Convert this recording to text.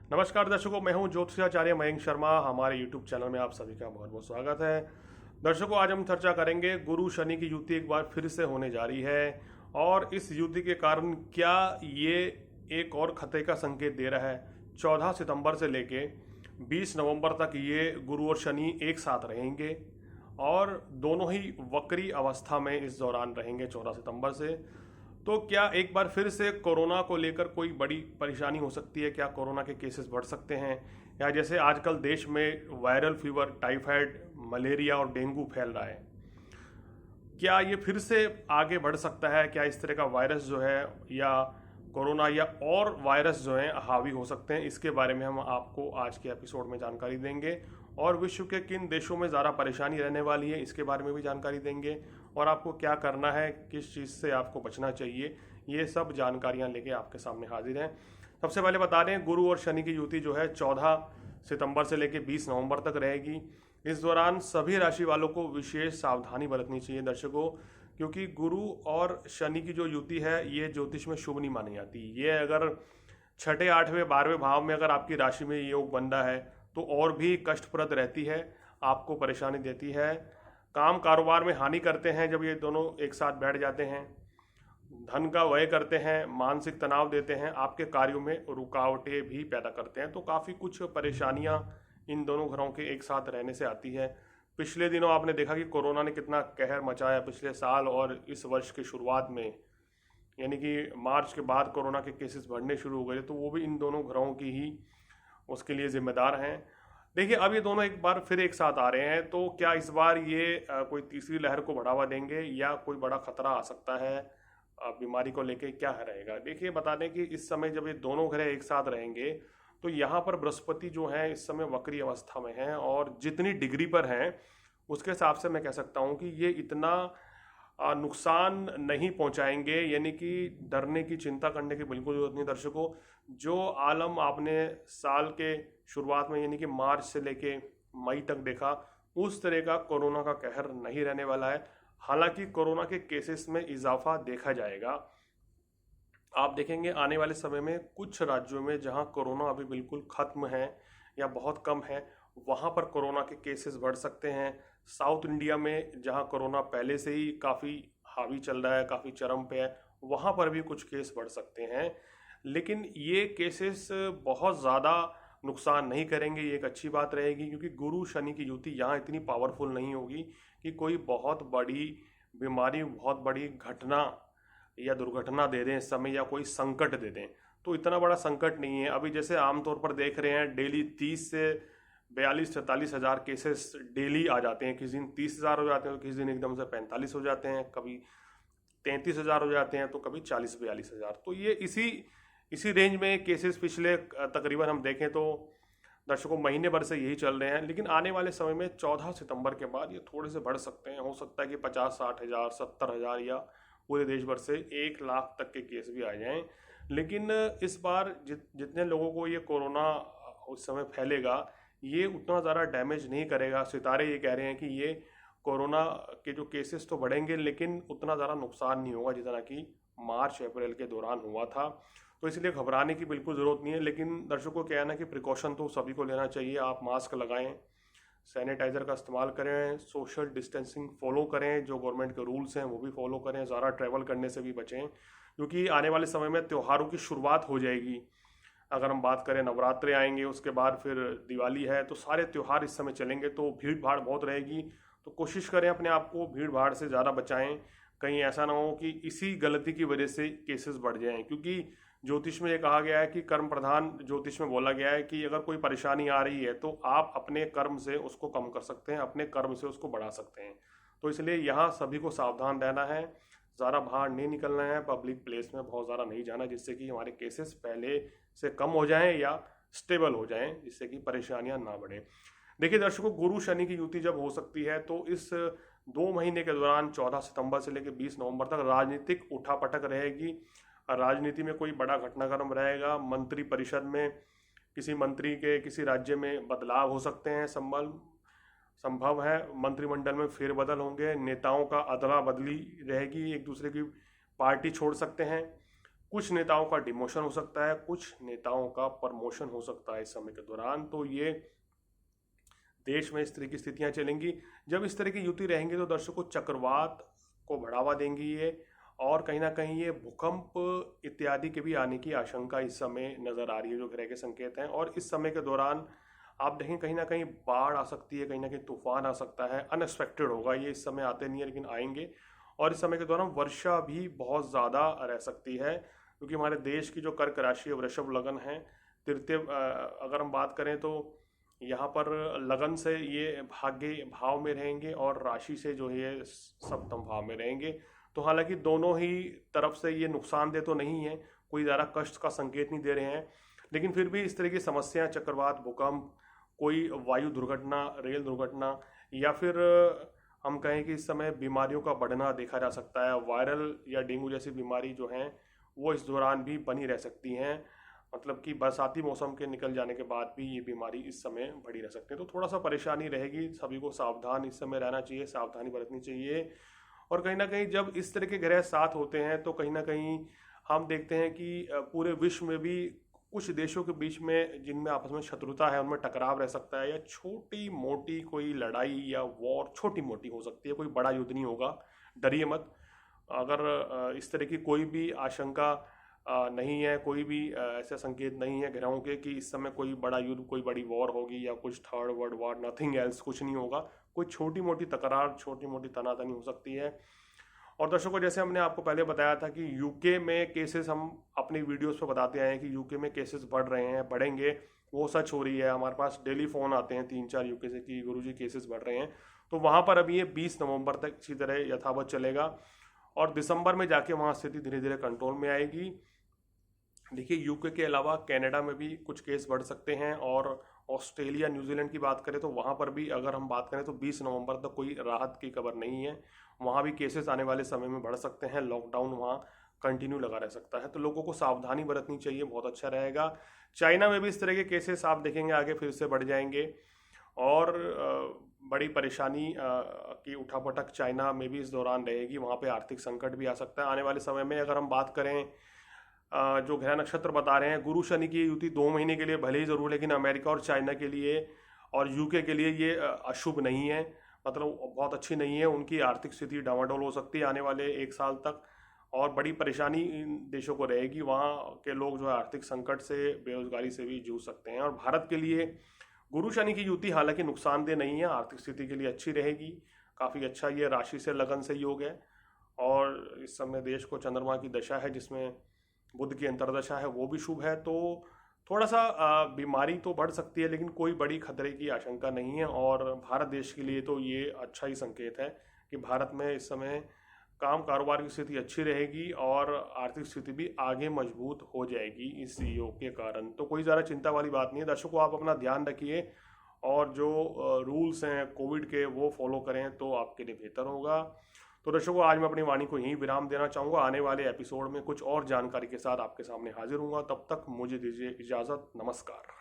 नमस्कार दर्शकों, मैं हूं ज्योतिषाचार्य मयंक शर्मा। हमारे YouTube चैनल में आप सभी का बहुत बहुत स्वागत है। दर्शकों, आज हम चर्चा करेंगे गुरु शनि की युति एक बार फिर से होने जा रही है और इस युति के कारण क्या ये एक और खतरे का संकेत दे रहा है। 14 सितंबर से लेके 20 नवंबर तक ये गुरु और शनि एक साथ रहेंगे और दोनों ही वक्री अवस्था में इस दौरान रहेंगे 14 सितंबर से। तो क्या एक बार फिर से कोरोना को लेकर कोई बड़ी परेशानी हो सकती है? क्या कोरोना के केसेस बढ़ सकते हैं? या जैसे आजकल देश में वायरल फीवर, टाइफाइड, मलेरिया और डेंगू फैल रहा है, क्या ये फिर से आगे बढ़ सकता है? क्या इस तरह का वायरस जो है या कोरोना या और वायरस जो हैं हावी हो सकते हैं? इसके बारे में हम आपको आज के एपिसोड में जानकारी देंगे और विश्व के किन देशों में ज़्यादा परेशानी रहने वाली है इसके बारे में भी जानकारी देंगे और आपको क्या करना है, किस चीज़ से आपको बचना चाहिए, ये सब जानकारियां लेके आपके सामने हाजिर हैं। सबसे पहले बता दें, गुरु और शनि की युति जो है 14 सितंबर से लेकर 20 नवंबर तक रहेगी। इस दौरान सभी राशि वालों को विशेष सावधानी बरतनी चाहिए दर्शकों, क्योंकि गुरु और शनि की जो युति है ये ज्योतिष में शुभ नहीं मानी जाती। ये अगर छठे, आठवें, 12वें भाव में अगर आपकी राशि में ये योग बन रहा है तो और भी कष्टप्रद रहती है, आपको परेशानी देती है, काम कारोबार में हानि करते हैं जब ये दोनों एक साथ बैठ जाते हैं, धन का व्यय करते हैं, मानसिक तनाव देते हैं, आपके कार्यों में रुकावटें भी पैदा करते हैं। तो काफ़ी कुछ परेशानियां इन दोनों घरों के एक साथ रहने से आती है। पिछले दिनों आपने देखा कि कोरोना ने कितना कहर मचाया पिछले साल और इस वर्ष की शुरुआत में, यानी कि मार्च के बाद कोरोना के केसेस बढ़ने शुरू हो गए, तो वो भी इन दोनों ग्रहों की ही उसके लिए जिम्मेदार हैं। देखिए, अब ये दोनों एक बार फिर एक साथ आ रहे हैं, तो क्या इस बार ये कोई तीसरी लहर को बढ़ावा देंगे या कोई बड़ा खतरा आ सकता है बीमारी को लेके? क्या रहेगा? देखिए, बता दें कि इस समय जब ये दोनों ग्रह एक साथ रहेंगे तो यहाँ पर बृहस्पति जो है इस समय वक्री अवस्था में है और जितनी डिग्री पर हैं उसके हिसाब से मैं कह सकता हूँ कि ये इतना नुकसान नहीं पहुंचाएंगे, यानी कि डरने की, चिंता करने की बिल्कुल जरूरत नहीं दर्शकों। जो आलम आपने साल के शुरुआत में यानी कि मार्च से लेके मई तक देखा, उस तरह का कोरोना का कहर नहीं रहने वाला है। हालांकि कोरोना के केसेस में इजाफा देखा जाएगा। आप देखेंगे आने वाले समय में कुछ राज्यों में जहां कोरोना अभी बिल्कुल खत्म है या बहुत कम है, वहां पर कोरोना के केसेस बढ़ सकते हैं। साउथ इंडिया में जहां कोरोना पहले से ही काफ़ी हावी चल रहा है, काफ़ी चरम पे है, वहां पर भी कुछ केस बढ़ सकते हैं। लेकिन ये केसेस बहुत ज़्यादा नुकसान नहीं करेंगे, ये एक अच्छी बात रहेगी, क्योंकि गुरु शनि की युति यहाँ इतनी पावरफुल नहीं होगी कि कोई बहुत बड़ी बीमारी, बहुत बड़ी घटना या दुर्घटना दे दें इस समय, या कोई संकट दे दें। तो इतना बड़ा संकट नहीं है। अभी जैसे आमतौर पर देख रहे हैं, डेली 30 से 42-44 हज़ार केसेस डेली आ जाते हैं। किसी दिन 30,000 हो जाते हैं तो किसी दिन एकदम से 45 हो जाते हैं, कभी 33,000 हो जाते हैं तो कभी 40-42 हज़ार। तो ये इसी रेंज में केसेस पिछले तकरीबन हम देखें तो दर्शकों महीने भर से यही चल रहे हैं। लेकिन आने वाले समय में 14 सितंबर के बाद ये थोड़े से बढ़ सकते हैं। हो सकता है कि 50-60 हज़ार, 70 हज़ार या पूरे देश भर से 1 लाख तक के केस भी आ जाएं। लेकिन इस बार जितने लोगों को ये कोरोना उस समय फैलेगा, ये उतना ज़्यादा डैमेज नहीं करेगा। सितारे ये कह रहे हैं कि ये कोरोना के जो केसेस तो बढ़ेंगे लेकिन उतना ज़्यादा नुकसान नहीं होगा जितना कि मार्च अप्रैल के दौरान हुआ था। तो इसलिए घबराने की बिल्कुल ज़रूरत नहीं है। लेकिन दर्शकों क्या है ना कि प्रिकॉशन तो सभी को लेना चाहिए। आप मास्क लगाएं, सैनिटाइज़र का इस्तेमाल करें, सोशल डिस्टेंसिंग फॉलो करें, जो गवर्नमेंट के रूल्स हैं वो भी फॉलो करें, ज़्यादा ट्रैवल करने से भी बचें, क्योंकि आने वाले समय में त्योहारों की शुरुआत हो जाएगी। अगर हम बात करें, नवरात्रे आएंगे, उसके बाद फिर दिवाली है, तो सारे त्यौहार इस समय चलेंगे, तो भीड़ भाड़ बहुत रहेगी। तो कोशिश करें अपने आप को भीड़ भाड़ से ज़्यादा बचाएं। कहीं ऐसा ना हो कि इसी गलती की वजह से केसेस बढ़ जाएं, क्योंकि ज्योतिष में ये कहा गया है कि कर्म प्रधान ज्योतिष में बोला गया है कि अगर कोई परेशानी आ रही है तो आप अपने कर्म से उसको कम कर सकते हैं, अपने कर्म से उसको बढ़ा सकते हैं। तो इसलिए यहाँ सभी को सावधान रहना है, ज़्यादा बाहर नहीं निकलना है, पब्लिक प्लेस में बहुत ज़्यादा नहीं जाना, जिससे कि हमारे केसेस पहले से कम हो जाएं या स्टेबल हो जाएं, जिससे कि परेशानियां ना बढ़ें। देखिए दर्शकों, गुरु शनि की युति जब हो सकती है तो इस 2 महीने के दौरान 14 सितंबर से लेकर 20 नवंबर तक राजनीतिक उठापटक रहेगी। राजनीति में कोई बड़ा घटनाक्रम रहेगा। मंत्री परिषद में किसी मंत्री के किसी राज्य में बदलाव हो सकते हैं, संभव है। मंत्रिमंडल में फेरबदल होंगे, नेताओं का अदला बदली रहेगी, एक दूसरे की पार्टी छोड़ सकते हैं। कुछ नेताओं का डिमोशन हो सकता है, कुछ नेताओं का प्रमोशन हो सकता है इस समय के दौरान। तो ये देश में इस तरह की स्थितियां चलेंगी। जब इस तरह की युति रहेंगी तो दर्शकों चक्रवात को बढ़ावा देंगी ये, और कहीं ना कहीं ये भूकंप इत्यादि के भी आने की आशंका इस समय नजर आ रही है, जो ग्रह के संकेत हैं। और इस समय के दौरान आप देखें कहीं ना कहीं बाढ़ आ सकती है, कहीं ना कहीं तूफान आ सकता है। अनएक्सपेक्टेड होगा ये, इस समय आते नहीं है लेकिन आएंगे। और इस समय के दौरान वर्षा भी बहुत ज़्यादा रह सकती है, क्योंकि हमारे देश की जो कर्क राशि है वृषभ लगन है। तृतीय अगर हम बात करें तो यहाँ पर लगन से ये भाग्य भाव में रहेंगे और राशि से जो है सप्तम भाव में रहेंगे। तो हालांकि दोनों ही तरफ से ये नुकसानदेह तो नहीं है, कोई ज़्यादा कष्ट का संकेत नहीं दे रहे हैं, लेकिन फिर भी इस तरह की समस्याएं, चक्रवात, भूकंप, कोई वायु दुर्घटना, रेल दुर्घटना, या फिर हम कहें कि इस समय बीमारियों का बढ़ना देखा जा सकता है। वायरल या डेंगू जैसी बीमारी जो हैं वो इस दौरान भी बनी रह सकती हैं। मतलब कि बरसाती मौसम के निकल जाने के बाद भी ये बीमारी इस समय बढ़ी रह सकती है। तो थोड़ा सा परेशानी रहेगी, सभी को सावधान इस समय रहना चाहिए, सावधानी बरतनी चाहिए। और कहीं ना कहीं जब इस तरह के ग्रह साथ होते हैं तो कहीं ना कहीं हम देखते हैं कि पूरे विश्व में भी कुछ देशों के बीच में जिनमें आपस में शत्रुता है उनमें टकराव रह सकता है, या छोटी मोटी कोई लड़ाई या वॉर छोटी मोटी हो सकती है, कोई बड़ा युद्ध नहीं होगा, डरिए मत। अगर इस तरह की कोई भी आशंका नहीं है, कोई भी ऐसे संकेत नहीं है ग्रहों के कि इस समय कोई बड़ा युद्ध, कोई बड़ी वॉर होगी या कुछ third world war, nothing else, कुछ नहीं होगा। कोई छोटी मोटी तकरार, छोटी मोटी तनातनी हो सकती है। और दर्शकों जैसे हमने आपको पहले बताया था कि यूके में केसेस, हम अपनी वीडियोस पे बताते आए हैं कि यूके में केसेस बढ़ रहे हैं, बढ़ेंगे, वो सच हो रही है। हमारे पास डेली फ़ोन आते हैं 3-4 यूके से कि गुरुजी केसेस बढ़ रहे हैं। तो वहाँ पर अभी ये 20 नवंबर तक इसी तरह यथावत चलेगा, और दिसंबर में जाके वहाँ स्थिति धीरे धीरे कंट्रोल में आएगी। देखिए यूके के अलावा कनाडा में भी कुछ केस बढ़ सकते हैं, और ऑस्ट्रेलिया, न्यूजीलैंड की बात करें तो वहाँ पर भी अगर हम बात करें तो 20 नवंबर तक कोई राहत की खबर नहीं है। वहाँ भी केसेस आने वाले समय में बढ़ सकते हैं, लॉकडाउन वहाँ कंटिन्यू लगा रह सकता है। तो लोगों को सावधानी बरतनी चाहिए, बहुत अच्छा रहेगा। चाइना में भी इस तरह के केसेस आप देखेंगे आगे फिर से बढ़ जाएंगे, और बड़ी परेशानी की उठापटक चाइना में भी इस दौरान रहेगी। वहाँ पे आर्थिक संकट भी आ सकता है आने वाले समय में। अगर हम बात करें जो ग्रह नक्षत्र बता रहे हैं, गुरु शनि की युति 2 महीने के लिए भले ही जरूर, लेकिन अमेरिका और चाइना के लिए और यूके के लिए ये अशुभ नहीं है, मतलब बहुत अच्छी नहीं है। उनकी आर्थिक स्थिति डामाडोल हो सकती है आने वाले 1 साल तक, और बड़ी परेशानी इन देशों को रहेगी। वहाँ के लोग जो है आर्थिक संकट से, बेरोजगारी से भी जूझ सकते हैं। और भारत के लिए गुरु शनि की युति हालांकि नुकसानदेह नहीं है, आर्थिक स्थिति के लिए अच्छी रहेगी, काफ़ी अच्छा। ये राशि से लगन से योग है, और इस समय देश को चंद्रमा की दशा है जिसमें बुध की अंतर्दशा है, वो भी शुभ है। तो थोड़ा सा बीमारी तो बढ़ सकती है, लेकिन कोई बड़ी खतरे की आशंका नहीं है। और भारत देश के लिए तो ये अच्छा ही संकेत है कि भारत में इस समय काम कारोबार की स्थिति अच्छी रहेगी, और आर्थिक स्थिति भी आगे मजबूत हो जाएगी इस योग के कारण। तो कोई ज़्यादा चिंता वाली बात नहीं है। दर्शकों आप अपना ध्यान रखिए, और जो रूल्स हैं कोविड के वो फॉलो करें तो आपके लिए बेहतर होगा। तो दर्शकों आज मैं अपनी वाणी को यहीं विराम देना चाहूँगा। आने वाले एपिसोड में कुछ और जानकारी के साथ आपके सामने हाजिर हूँगा। तब तक मुझे दीजिए इजाज़त। नमस्कार।